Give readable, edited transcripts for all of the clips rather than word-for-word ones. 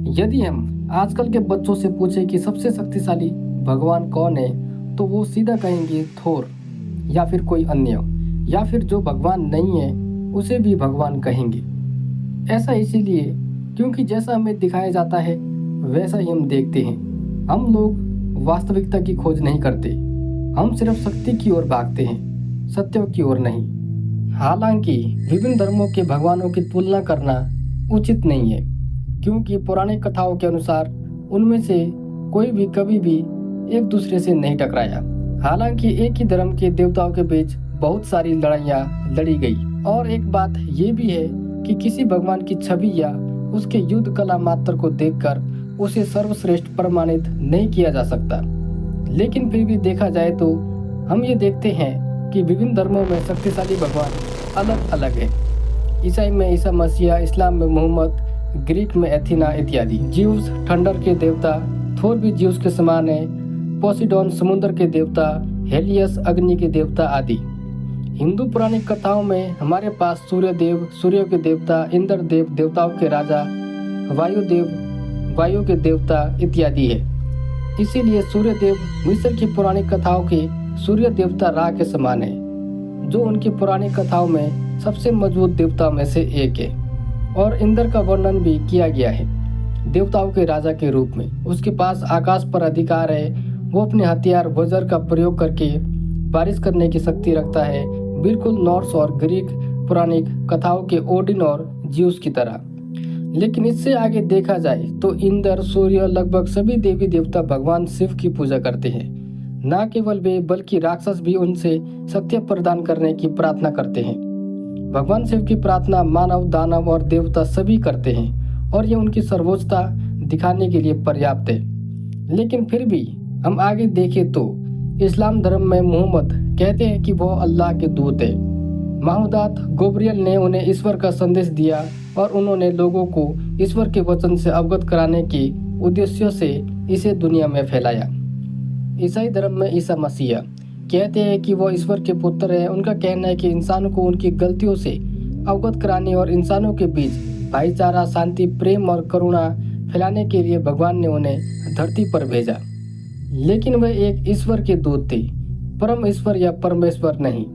यदि हम आजकल के बच्चों से पूछें कि सबसे शक्तिशाली भगवान कौन है, तो वो सीधा कहेंगे थोर या फिर कोई अन्य, या फिर जो भगवान नहीं है उसे भी भगवान कहेंगे। ऐसा इसीलिए क्योंकि जैसा हमें दिखाया जाता है वैसा ही हम देखते हैं। हम लोग वास्तविकता की खोज नहीं करते, हम सिर्फ शक्ति की ओर भागते हैं, सत्य की ओर नहीं। हालांकि विभिन्न धर्मों के भगवानों की तुलना करना उचित नहीं है, क्योंकि पौराणिक कथाओं के अनुसार उनमें से कोई भी कभी भी एक दूसरे से नहीं टकराया। हालांकि एक ही धर्म के देवताओं के बीच बहुत सारी लड़ाइयाँ लड़ी गई। और एक बात ये भी है कि किसी भगवान की छवि या उसके युद्ध कला मात्र को देखकर उसे सर्वश्रेष्ठ प्रमाणित नहीं किया जा सकता। लेकिन फिर भी देखा जाए तो हम ये देखते हैं कि विभिन्न धर्मों में शक्तिशाली भगवान अलग अलग है। ईसाई में ईसा मसीहा, इस्लाम में मोहम्मद, ग्रीक में एथीना इत्यादि। ज्यूस थंडर के देवता, थोर भी ज्यूस के समान है। पोसिडोन समुद्र के देवता, हेलियस अग्नि के देवता आदि। हिंदू पौराणिक कथाओं में हमारे पास सूर्य देव, सूर्य के देवता, इंद्र देव, देवताओं के राजा, वायुदेव, वायु के देवता इत्यादि है। इसीलिए सूर्य देव मिस्र की पौराणिक कथाओं के सूर्य देवता रा के समान है, जो उनकी पौराणिक कथाओं में सबसे मजबूत देवताओं में से एक है। और इंद्र का वर्णन भी किया गया है देवताओं के राजा के रूप में। उसके पास आकाश पर अधिकार है। वो अपने हथियार वज्र का प्रयोग करके बारिश करने की शक्ति रखता है, बिल्कुल नॉर्स और ग्रीक पौराणिक कथाओं के ओडिन और ज्यूस की तरह। लेकिन इससे आगे देखा जाए तो इंद्र, सूर्य, लगभग सभी देवी देवता भगवान शिव की पूजा करते हैं। न केवल वे बल्कि राक्षस भी उनसे शक्ति प्रदान करने की प्रार्थना करते हैं। भगवान शिव की प्रार्थना मानव, दानव और देवता सभी करते हैं और ये उनकी सर्वोच्चता दिखाने के लिए पर्याप्त है। लेकिन फिर भी हम आगे देखें तो इस्लाम धर्म में मोहम्मद कहते हैं कि वह अल्लाह के दूत है। महमूदात गब्रियल ने उन्हें ईश्वर का संदेश दिया और उन्होंने लोगों को ईश्वर के वचन से अवगत कराने के उद्देश्य से इसे दुनिया में फैलाया। ईसाई धर्म में ईसा मसीहा कहते हैं कि वह ईश्वर के पुत्र है। उनका कहना है कि इंसानों को उनकी गलतियों से अवगत कराने और इंसानों के बीच भाईचारा, शांति, प्रेम और करुणा फैलाने के लिए भगवान ने उन्हें धरती पर भेजा। लेकिन वे एक ईश्वर के दूत थे, परम ईश्वर या परमेश्वर नहीं।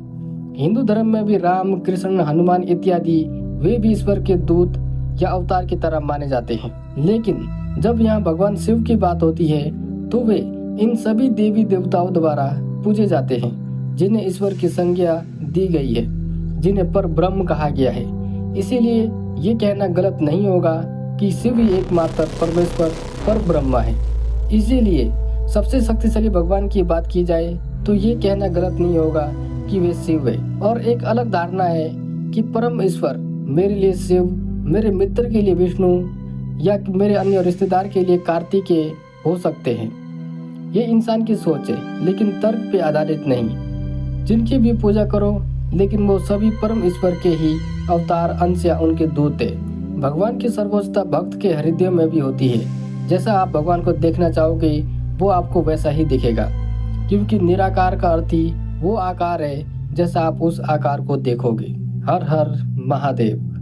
हिंदू धर्म में भी राम, कृष्ण, हनुमान इत्यादि वे भी ईश्वर के दूत या अवतार की तरह माने जाते हैं। लेकिन जब यहाँ भगवान शिव की बात होती है तो वे इन सभी देवी देवताओं द्वारा पूजे जाते हैं, जिन्हें ईश्वर की संज्ञा दी गई है, जिन्हें पर ब्रह्म कहा गया है। इसीलिए ये कहना गलत नहीं होगा कि शिव ही एकमात्र परमेश्वर पर ब्रह्म है। इसीलिए सबसे शक्तिशाली भगवान की बात की जाए तो ये कहना गलत नहीं होगा कि वे शिव है। और एक अलग धारणा है कि परम ईश्वर मेरे लिए शिव, मेरे मित्र के लिए विष्णु या मेरे अन्य रिश्तेदार के लिए कार्तिकेय हो सकते हैं। ये इंसान की सोच है, लेकिन तर्क पे आधारित नहीं। जिनकी भी पूजा करो, लेकिन वो सभी परम ईश्वर के ही अवतार, अंश या उनके दूत है। भगवान की सर्वोच्चता भक्त के हृदय में भी होती है। जैसा आप भगवान को देखना चाहोगे वो आपको वैसा ही दिखेगा, क्योंकि निराकार का अर्थ ही वो आकार है जैसा आप उस आकार को देखोगे। हर हर महादेव।